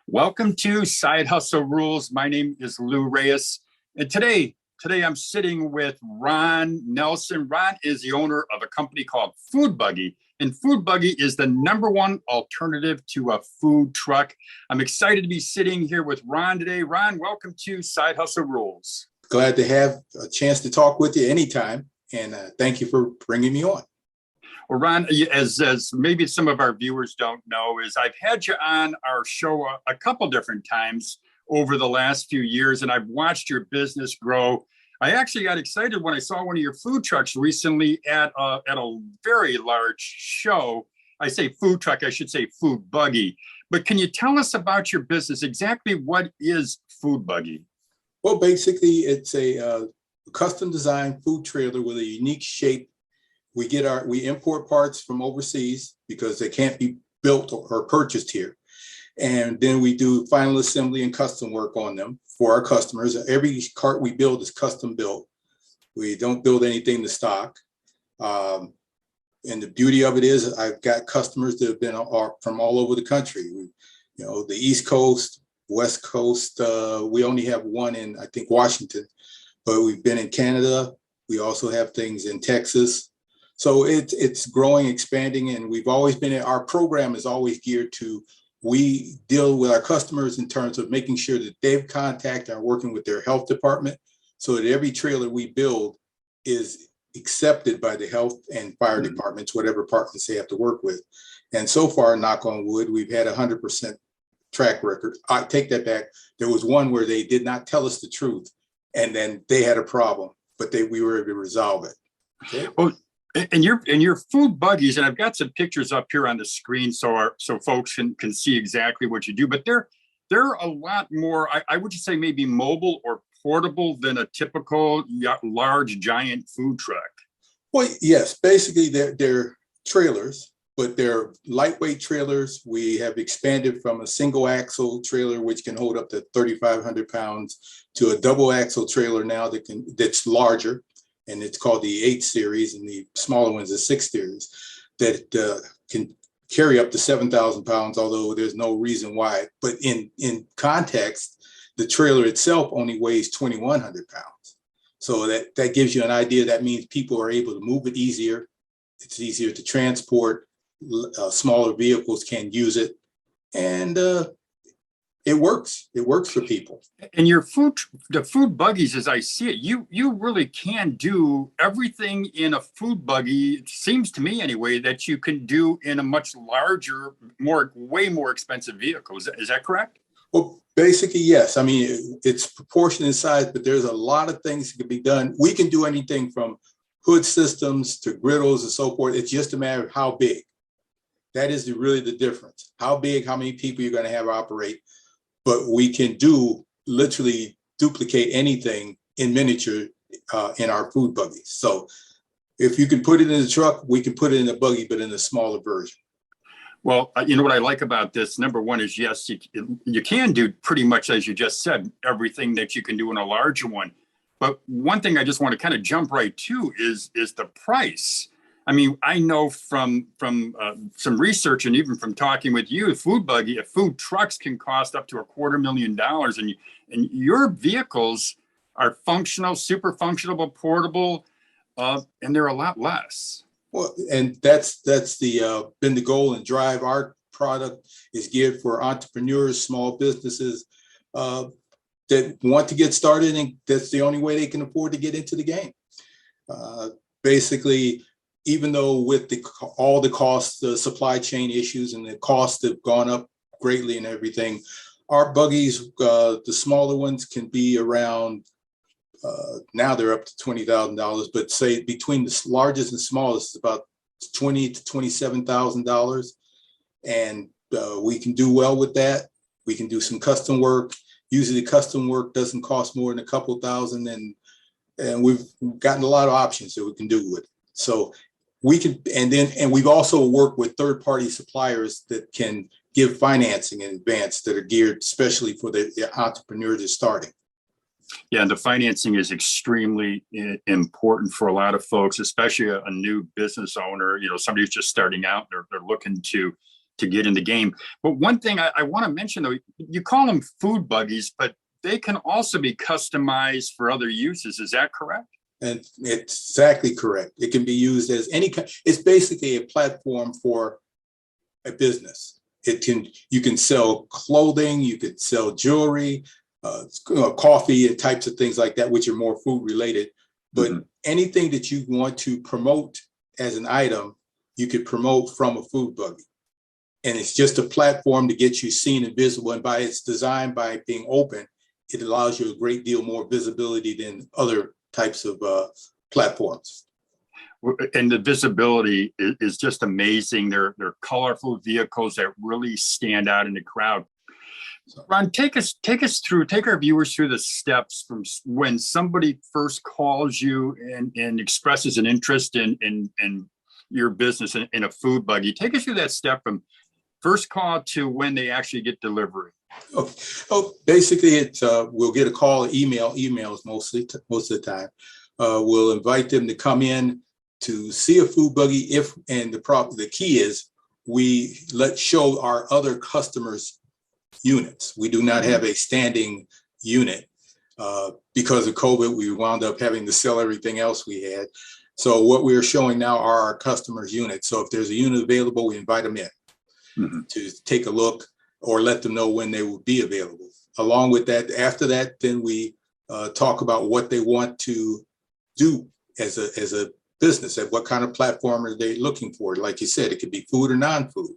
Welcome to Side Hustle Rules. My name is Lou Reyes, and today I'm sitting with Ron Nelson. Ron is the owner of a company called Food Buggy, and Food Buggy is the #1 alternative to a food truck. I'm excited to be sitting here with Ron today. Ron, welcome to Side Hustle Rules. Glad to have a chance to talk with you anytime, and thank you for bringing me on. Well, Ron, as maybe some of our viewers don't know, is I've had you on our show a couple different times over the last few years, and I've watched your business grow. I actually got excited when I saw one of your food trucks recently at a very large show. I say food truck, I should say Food Buggy. But can you tell us about your business? Exactly what is Food Buggy? Well, basically, it's a custom designed food trailer with a unique shape. We import parts from overseas because they can't be built or purchased here. And then we do final assembly and custom work on them for our customers. Every cart we build is custom built. We don't build anything to stock. And the beauty of it is I've got customers that have been from all over the country. The East Coast, West Coast. We only have one in, I think, Washington, but we've been in Canada. We also have things in Texas. So it's growing, expanding, and our program is always geared to, we deal with our customers in terms of making sure that they've contacted and are working with their health department so that every trailer we build is accepted by the health and fire departments, whatever departments they have to work with. And so far, knock on wood, we've had 100% track record. I take that back. There was one where they did not tell us the truth, and then they had a problem, but we were able to resolve it. Okay. Well, and your food buggies, and I've got some pictures up here on the screen so folks can see exactly what you do, but they're a lot more, I would just say maybe mobile or portable than a typical large giant food truck. Well, yes, basically they're trailers, but they're lightweight trailers. We have expanded from a single axle trailer, which can hold up to 3,500 pounds, to a double axle trailer now that's larger. And it's called the 8 series, and the smaller one's the 6 series, that can carry up to 7,000 pounds, although there's no reason why. But in context, the trailer itself only weighs 2,100 pounds. So that gives you an idea. That means people are able to move it easier. It's easier to transport. Smaller vehicles can use it. And it works. It works for people. And the food buggies, as I see it, you really can do everything in a food buggy. It seems to me, anyway, that you can do in a much larger, way more expensive vehicle. Is that correct? Well, basically, yes. I mean, it's proportionate in size, but there's a lot of things that can be done. We can do anything from hood systems to griddles and so forth. It's just a matter of how big. That is really the difference. How big, how many people you're going to have operate. But we can literally duplicate anything in miniature in our food buggies. So if you can put it in the truck, we can put it in a buggy, but in a smaller version. Well, you know what I like about this, #1 is, yes, you can do pretty much, as you just said, everything that you can do in a larger one. But one thing I just want to kind of jump right to is the price. I mean, I know from some research and even from talking with you, food trucks can cost up to $250,000, and your vehicles are functional, super functional, portable, and they're a lot less. Well, and that's been the goal and drive. Our product is geared for entrepreneurs, small businesses that want to get started, and that's the only way they can afford to get into the game. Basically, even though with all the costs, the supply chain issues and the costs have gone up greatly and everything, our buggies, the smaller ones, can be around, now they're up to $20,000, but say between the largest and smallest, it's about $20,000 to $27,000. And we can do well with that. We can do some custom work. Usually custom work doesn't cost more than a couple thousand, and we've gotten a lot of options that we can do with it. So we can, and we've also worked with third-party suppliers that can give financing in advance that are geared especially for the entrepreneur that's starting. Yeah, and the financing is extremely important for a lot of folks, especially a new business owner, somebody who's just starting out. They're looking to to get in the game. But one thing I want to mention, though, you call them food buggies, but they can also be customized for other uses. Is that correct? And it's exactly correct. It can be used as any kind. It's basically a platform for a business. You can sell clothing, you could sell jewelry, coffee and types of things like that, which are more food related. But anything that you want to promote as an item, you could promote from a food buggy. And it's just a platform to get you seen and visible. And by its design, by being open, it allows you a great deal more visibility than other types of platforms. And the visibility is just amazing. They're colorful vehicles that really stand out in the crowd. Ron, take our viewers through the steps from when somebody first calls you and expresses an interest in your business in a food buggy. Take us through that step from first call to when they actually get delivery. Basically, it's we'll get a call, emails most of the time. We'll invite them to come in to see a food buggy. The key is we show our other customers units. We do not have a standing unit. Because of COVID, we wound up having to sell everything else we had. So what we're showing now are our customers' units. So if there's a unit available, we invite them in to take a look or let them know when they will be available. Along with that, after that, then we talk about what they want to do as a business, and what kind of platform are they looking for. Like you said, it could be food or non-food.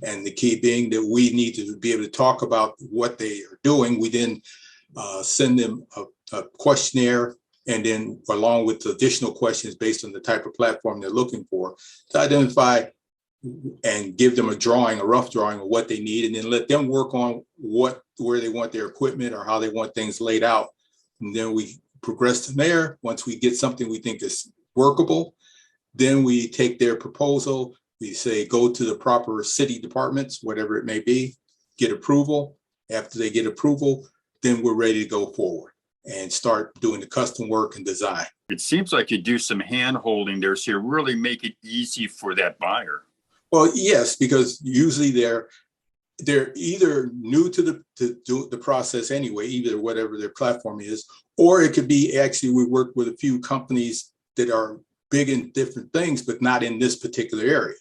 And the key being that we need to be able to talk about what they are doing. We then send them a questionnaire, and then along with additional questions based on the type of platform they're looking for, to identify and give them a rough drawing of what they need, and then let them work on where they want their equipment or how they want things laid out. And then we progress from there. Once we get something we think is workable, then we take their proposal. We say, go to the proper city departments, whatever it may be, get approval. After they get approval, then we're ready to go forward and start doing the custom work and design. It seems like you do some hand holding there, so you really make it easy for that buyer. Well, yes, because usually they're either new to the process anyway, either whatever their platform is, or it could be actually we work with a few companies that are big in different things, but not in this particular area.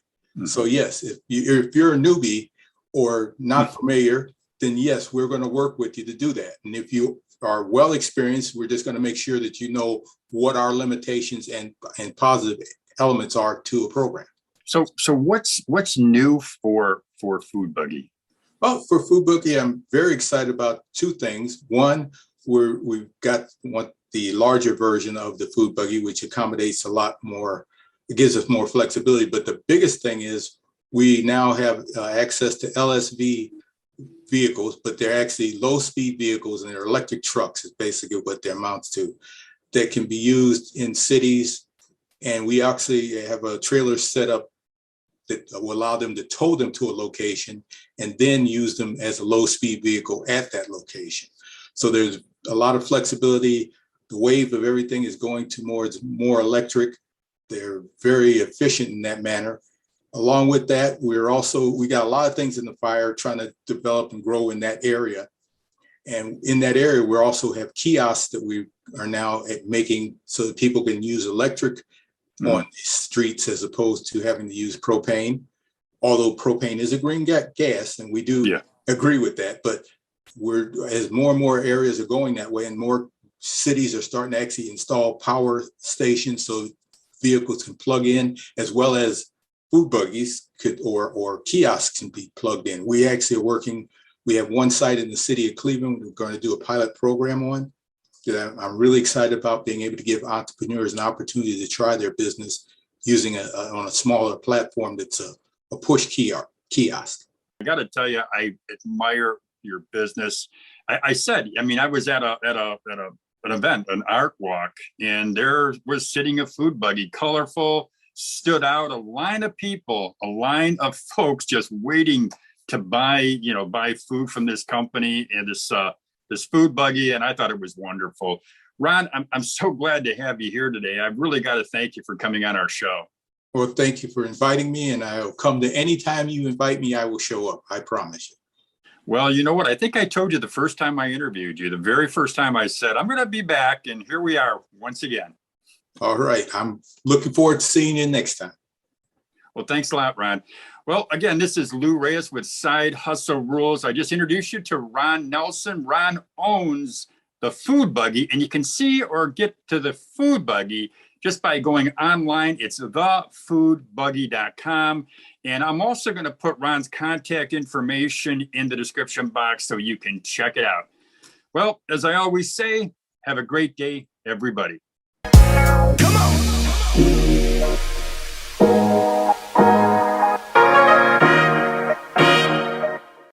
So yes, if you're a newbie or not familiar, then yes, we're going to work with you to do that. And if you are well experienced, we're just going to make sure that you know what our limitations and positive elements are to a program. So what's new for Food Buggy? Well, for Food Buggy, I'm very excited about two things. One, we've got the larger version of the Food Buggy, which accommodates a lot more. It gives us more flexibility. But the biggest thing is we now have access to LSV vehicles, but they're actually low-speed vehicles, and they're electric trucks is basically what they amounts to, that can be used in cities. And we actually have a trailer set up that will allow them to tow them to a location and then use them as a low-speed vehicle at that location. So there's a lot of flexibility. The wave of everything is going towards more electric. They're very efficient in that manner. Along with that, we got a lot of things in the fire trying to develop and grow in that area. And in that area, we also have kiosks that we are now making so that people can use electric on the streets as opposed to having to use propane. Although propane is a green gas, and we do agree with that, but as more and more areas are going that way, and more cities are starting to actually install power stations so vehicles can plug in, as well as food buggies or kiosks can be plugged in. We actually are working. We have one site in the city of Cleveland we're going to do a pilot program on. I'm really excited about being able to give entrepreneurs an opportunity to try their business using on a smaller platform that's a push kiosk. I got to tell you, I admire your business. I was at an event, an art walk, and there was sitting a food buggy, colorful, stood out, a line of folks just waiting to buy food from this company and this food buggy, and I thought it was wonderful. Ron, I'm so glad to have you here today. I've really got to thank you for coming on our show. Well, thank you for inviting me, and I'll come to any time you invite me. I will show up. I promise you. Well, you know what? I think I told you the first time I interviewed you, the very first time I said, I'm going to be back. And here we are once again. All right. I'm looking forward to seeing you next time. Well, thanks a lot, Ron. Well, again, this is Lou Reyes with Side Hustle Rules. I just introduced you to Ron Nelson. Ron owns the Food Buggy, and you can see or get to the Food Buggy just by going online. It's thefoodbuggy.com. And I'm also going to put Ron's contact information in the description box so you can check it out. Well, as I always say, have a great day, everybody. Come on.